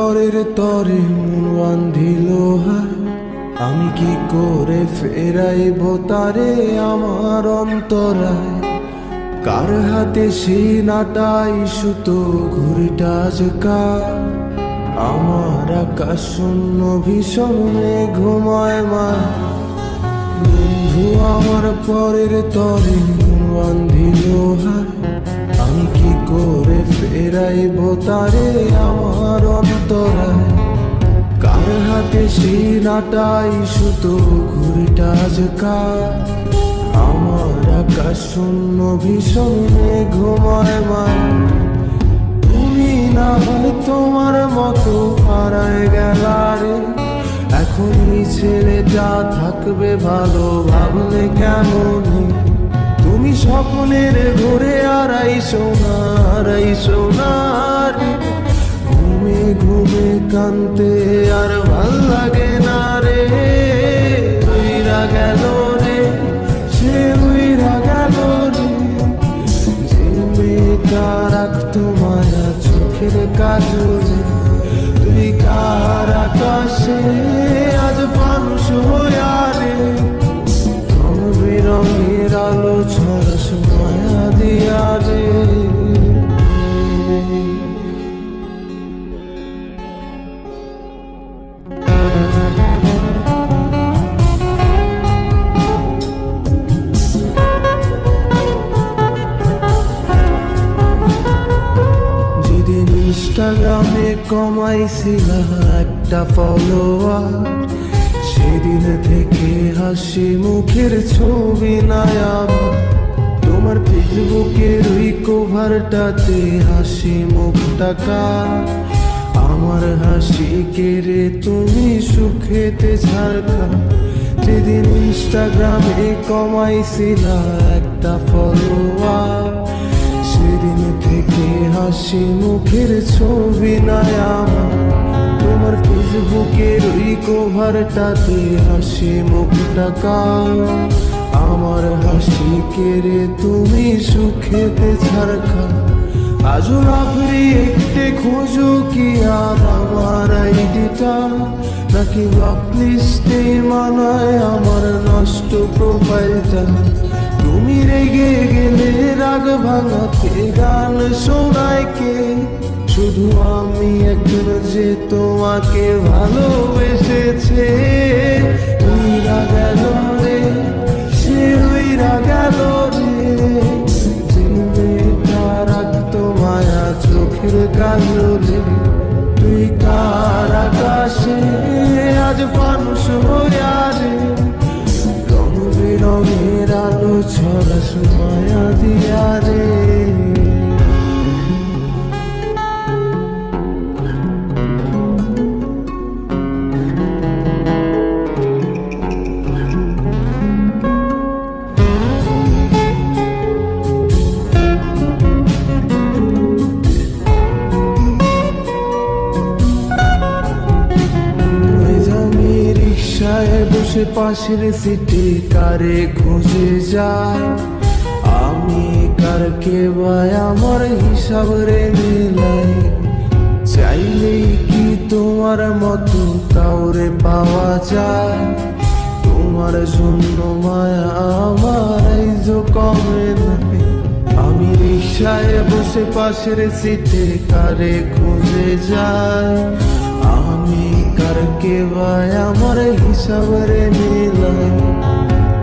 পরের তরে মন বান্ধিল হায়, আমি কি করে ফেরাইব তারে আমার অন্তরায়। কার হাতে সে নাটাই সুতো ঘুরিটা আজকা, আমার আকাশ শূন্য ভীষণ ঘুমায় মা। বন্ধু আমার পরের তরে মন বান্ধিল হায়, আমি কি করে ফেরাইব তারে আমার অন্তরায়। কার হাতে সে নাটাই সুতো ঘুরিটা আজকা, আমার আকাশ শূন্য ভীষণ ঘুমায় মা। তুমি না হয় তোমার মতো হারায় গেলারে, এখন এই ছেলেটা থাকবে ভালো ভাবলে কেমন। তুমি স্বপ্নের ঘুরে আড়াইশো না রে, ঘুমে ঘুমে কানতে আর ভাল লাগে না রে। উইরা গেল রে, সে উইরা গেল রে, যে মেয়েটা রাখতো মায়া চোখের কাজলে। তুই কার আকাশে আজ মানুষ হইয়া রে, রং বেরঙের আলো ছড়াস মায়া দিয়া রে। ইনস্টাগ্রামে কমাইছিলা একটা ফলোয়ার, সেদিন থেকে হাসি মুখের ছবি নাই আমার। তোমার ফেসবুকের ওই কভারটাতে হাসি মুখটা কার, আমার হাসি কেড়ে তুমি সুখেতে ঝাড়খা। যেদিন ইনস্টাগ্রামে কমাইছিলা একটা ফলোয়ার, সেদিন থেকে হাসি মুখের ছবি নাই আমার। তোমার ফেসবুকের ওই কভারটাতে হাসি মুখটা কার, আমার হাসি কেড়ে তুমি সুখেতে ছাড়খা। আজও রাত্রি একটে খোঁজো কি আর আমার আইডিটা, নাকি ব্লক লিস্টে মানায় আমার নষ্ট প্রোফাইলটা। তুমি রেগে গেলে রাগ ভাঙাতে গান শোনায় কে, শুধু আমি একজন যে তোমাকে ভালোবেসেছে। উইরা গেল রে, সে উইরা গেল রে, যে মেয়েটা রাখতো মায়া চোখের কাজলে। তুই কার আকাশে আজ মানুষ হইয়া রে, রং বেরঙের আলো ছড়াস মায়া দিয়া রে। বসে পাশের সিটে কারে খুঁজে যায়, আমি কারকে ভাই আমার হিসাব রে মেলাই। চাইলেই কি তোমার মতো কাউরে পাওয়া যায়, তোমার জন্য মায়া আমার আইজো কমে নাই। আমি রিক্সায় বসে পাশের সিটে কারে খুঁজে যায়, আমি কারকে ভাই আমার হিসাব রে মিলাই।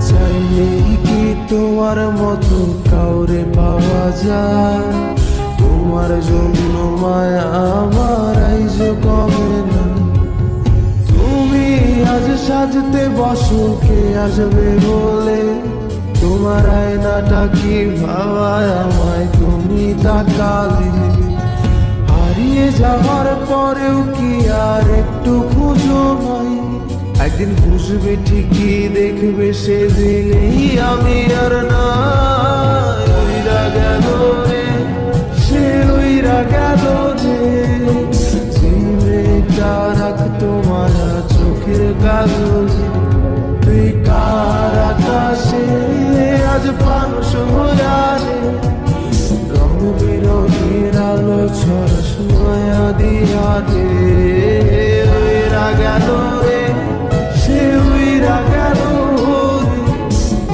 চাইলেই কি তোমার মতো কাউরে পাওয়া যায়, তোমার জন্য মায়া আমার আইজো কমে না। তুমি আজ সাজতে বসো কে আসবে বলে, তোমার আয়নাটা কি ভাবায় আমায় তুমি তাকালে। হারিয়ে যাওয়ার পরেও কি আর একটু খুঁজো নাই, একদিন বুঝবে ঠিকই দেখবে সেদিনই আমি আর নাই। উইরা গেল রে, সে উইরা গেল রে, যে মেয়েটা রাখতো মায়া চোখের কাজলে। তুই কার আকাশে আজ মানুষ হইয়া রে, রং বেরঙের আলো ছড়াস মায়া। হাতে উইরা গেল রে, সে উইরা গেল রে,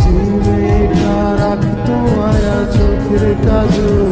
যে মেয়েটা রাখতো মায়া চোখের কাজল